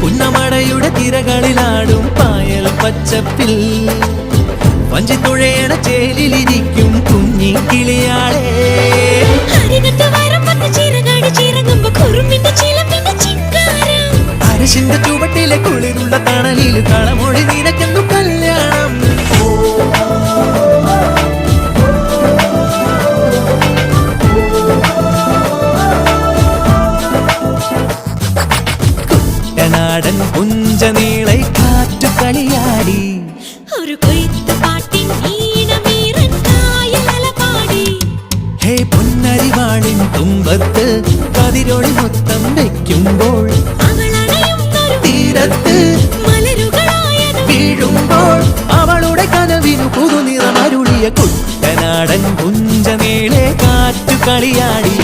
പുന്നമടയുടെ തിരകളിലാടും പായൽ പച്ചപ്പിൽ വഞ്ചിത്തുഴയണ ചേലിലിരിക്കും കുഞ്ഞി കിളിയാളെ. അരശിന്റെ ചുവട്ടിലെ കുളിരുള്ള തണലിൽ കളമൊഴി നിനക്കെന്നു കല്യാണം. കുട്ടനാടൻ പുഞ്ചനീളെ കാറ്റു കളിയാടി ഒരു കൊയ്ത്ത് പാട്ടിൻ ഈണമീറൻ കായലല പാടി. ഹേ പൊന്നരിവാളിൻ തുമ്പത്ത് കതിരൊളി മൊത്തം വയ്ക്കുമ്പോൾ തീരത്ത് വീഴുമ്പോൾ അവളുടെ കനവിനു പുതുനിറമരുളിയ കുട്ടനാടൻ പുഞ്ചനീളെ കാറ്റു കളിയാടി.